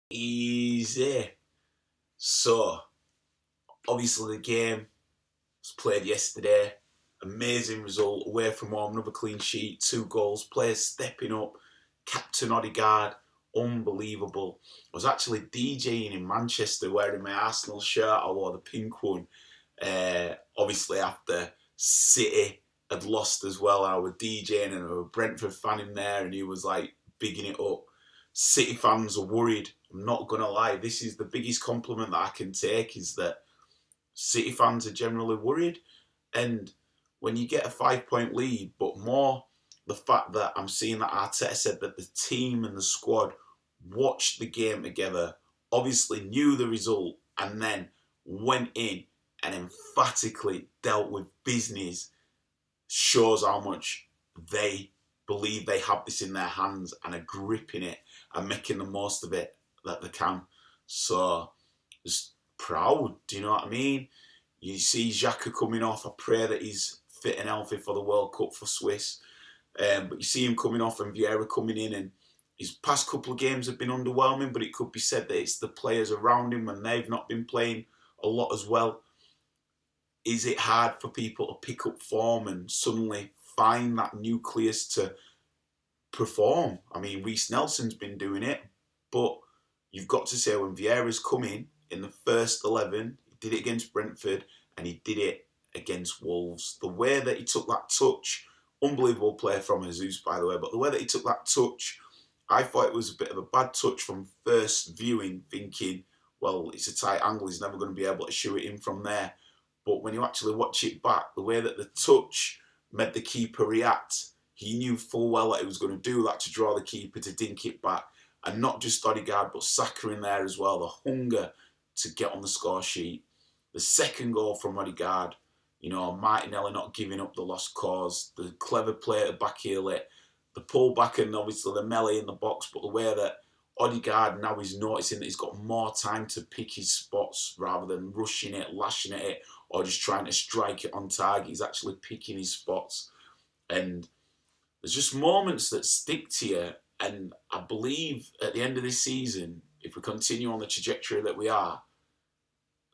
Easy. So, obviously the game was played yesterday. Amazing result, away from home, another clean sheet, 2 goals, players stepping up, Captain Odegaard, unbelievable. I was actually DJing in Manchester wearing my Arsenal shirt. I wore the pink one. Obviously after City had lost as well, I was DJing and there was a Brentford fan in there and he was like bigging it up. City fans are worried. I'm not going to lie. This is the biggest compliment that I can take, is that City fans are generally worried. And when you get a 5 point lead, but more the fact that I'm seeing that Arteta said that the team and the squad watched the game together, obviously knew the result, and then went in and emphatically dealt with business, shows how much they believe they have this in their hands and are gripping it and making the most of it that they can. So, just proud, do you know what I mean? You see Xhaka coming off. I pray that he's fit and healthy for the World Cup for Swiss. But you see him coming off and Vieira coming in, and his past couple of games have been underwhelming, but it could be said that it's the players around him and they've not been playing a lot as well. Is it hard for people to pick up form and suddenly find that nucleus to perform? I mean, Reece Nelson's been doing it, but you've got to say when Vieira's come in the first 11, he did it against Brentford and he did it against Wolves. The way that he took that touch, unbelievable play from Jesus, by the way, but the way that he took that touch, I thought it was a bit of a bad touch from first viewing, thinking, well, it's a tight angle, he's never going to be able to shoot it in from there. But when you actually watch it back, the way that the touch made the keeper react, he knew full well that he was going to do that to draw the keeper to dink it back. And not just Odegaard, but Saka in there as well. The hunger to get on the score sheet. The second goal from Odegaard, Martinelli not giving up the lost cause. The clever play to backheel it. The pull back and obviously the melee in the box. But the way that Odegaard now is noticing that he's got more time to pick his spots rather than rushing it, lashing at it, or just trying to strike it on target. He's actually picking his spots. And there's just moments that stick to you. And I believe at the end of this season, if we continue on the trajectory that we are,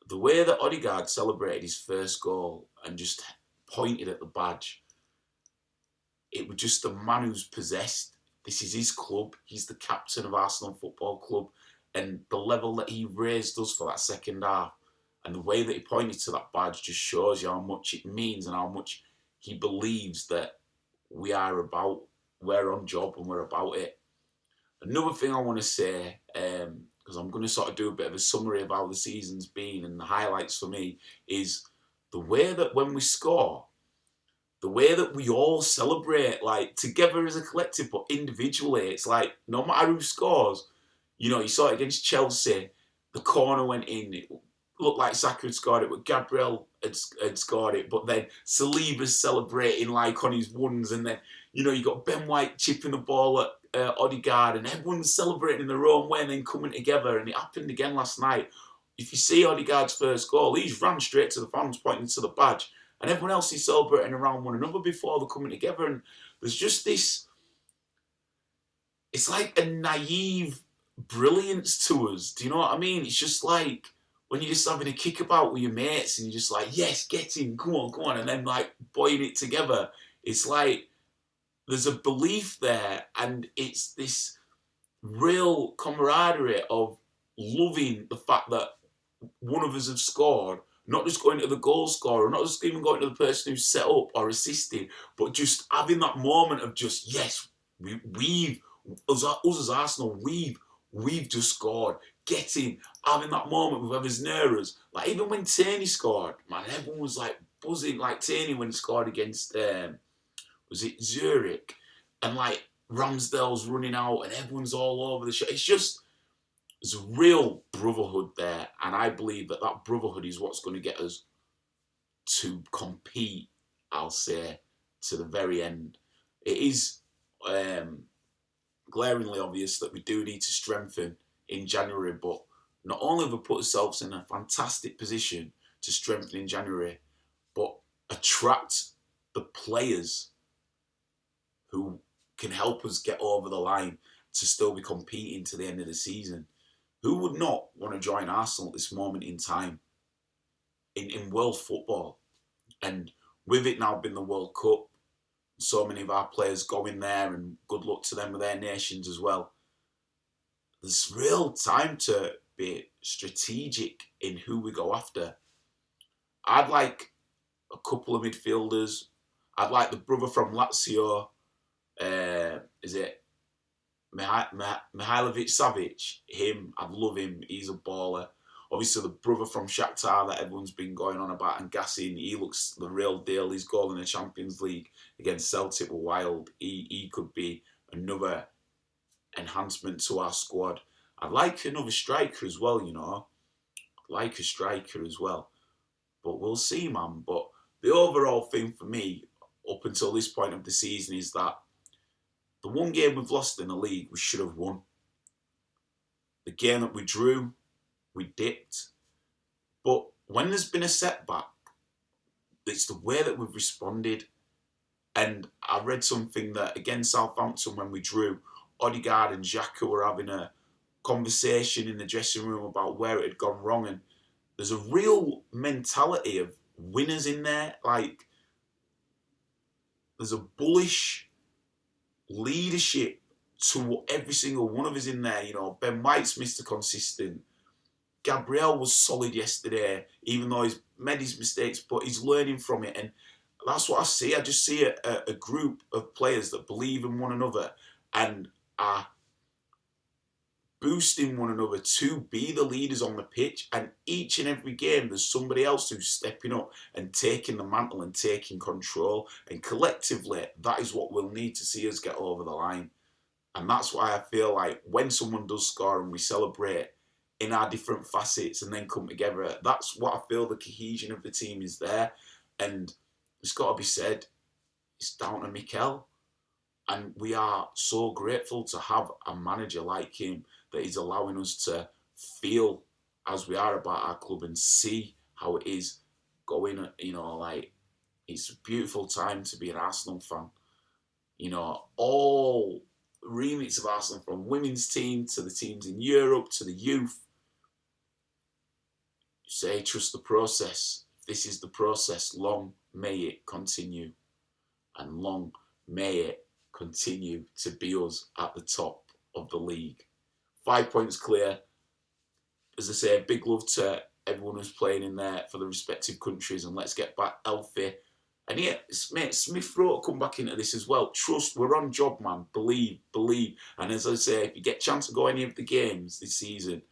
the way that Odegaard celebrated his first goal and just pointed at the badge, it was just a man who's possessed. This is his club. He's the captain of Arsenal Football Club. And the level that he raised us for that second half and the way that he pointed to that badge just shows you how much it means and how much he believes that we're on job and we're about it. Another thing I want to say, because I'm going to sort of do a bit of a summary of how the season's been and the highlights for me, is the way that when we score, the way that we all celebrate, like together as a collective, but individually, it's like no matter who scores, you saw it against Chelsea, the corner went in, it looked like Saka had scored it, but Gabriel had scored it, but then Saliba's celebrating like on his ones, and then, you got Ben White chipping the ball at Odegaard, and everyone's celebrating in their own way and then coming together, and it happened again last night. If you see Odegaard's first goal, he's ran straight to the fans pointing to the badge, and everyone else is celebrating around one another before they're coming together, and there's just this, it's like a naive brilliance to us, do you know what I mean? It's just like when you're just having a kickabout with your mates and you're just like, yes, get in, go on, and then like buoying it together. It's like there's a belief there, and it's this real camaraderie of loving the fact that one of us have scored, not just going to the goal scorer, not just even going to the person who's set up or assisted, but just having that moment of just, yes, us as Arsenal, we've just scored. Getting, having that moment with whoever's near us. Like even when Tierney scored, man, everyone was like buzzing, like Tierney when he scored against, was it Zurich? And like Ramsdale's running out and everyone's all over the show. It's just, there's a real brotherhood there. And I believe that brotherhood is what's going to get us to compete, I'll say, to the very end. It is glaringly obvious that we do need to strengthen in January, but not only have we put ourselves in a fantastic position to strengthen in January, but attract the players who can help us get over the line to still be competing to the end of the season, Who would not want to join Arsenal at this moment in time in world football? And with it now being the World Cup, so many of our players going there, and good luck to them with their nations as well. There's real time to be strategic in who we go after. I'd like a couple of midfielders. I'd like the brother from Lazio. Is it Mihailovic Savic? Him, I'd love him. He's a baller. Obviously, the brother from Shakhtar that everyone's been going on about and gassing, he looks the real deal. His goal in the Champions League against Celtic were wild. He could be another enhancement to our squad. I'd like another striker as well, you know. I'd like a striker as well. But we'll see, man. But the overall thing for me, up until this point of the season, is that the one game we've lost in the league, we should have won. The game that we drew, we dipped. But when there's been a setback, it's the way that we've responded. And I read something that against Southampton when we drew, Odegaard and Xhaka were having a conversation in the dressing room about where it had gone wrong. And there's a real mentality of winners in there. Like, there's a bullish leadership to every single one of us in there. You know, Ben White's Mr. Consistent. Gabriel was solid yesterday, even though he's made his mistakes, but he's learning from it. And that's what I see. I just see a group of players that believe in one another and are boosting one another to be the leaders on the pitch. And each and every game, there's somebody else who's stepping up and taking the mantle and taking control. And collectively, that is what we'll need to see us get over the line. And that's why I feel like when someone does score and we celebrate in our different facets and then come together, that's what I feel the cohesion of the team is there. And it's got to be said, it's down to Mikel. And we are so grateful to have a manager like him that is allowing us to feel as we are about our club and see how it is going. You know, like, it's a beautiful time to be an Arsenal fan. You know, all remits of Arsenal, from women's team to the teams in Europe to the youth. You say, trust the process. If this is the process, long may it continue. And long may it continue to be us at the top of the league. 5 points clear. As I say, big love to everyone who's playing in there for the respective countries, and let's get back healthy. And yeah, mate, Smith Rowe come back into this as well. Trust, we're on job, man. Believe. And as I say, if you get a chance to go any of the games this season,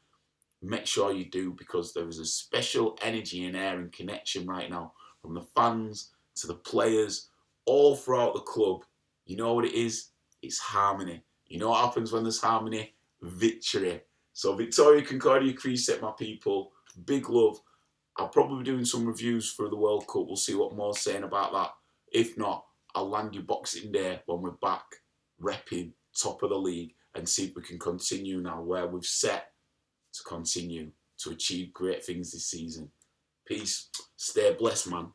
make sure you do, because there is a special energy and air and connection right now from the fans to the players, all throughout the club. You know what it is? It's harmony. You know what happens when there's harmony? Victory. So Victoria Concordia Crescent, my people. Big love. I'll probably be doing some reviews for the World Cup. We'll see what Mo's saying about that. If not, I'll land you Boxing Day when we're back repping top of the league and see if we can continue now where we've set to continue to achieve great things this season. Peace. Stay blessed, man.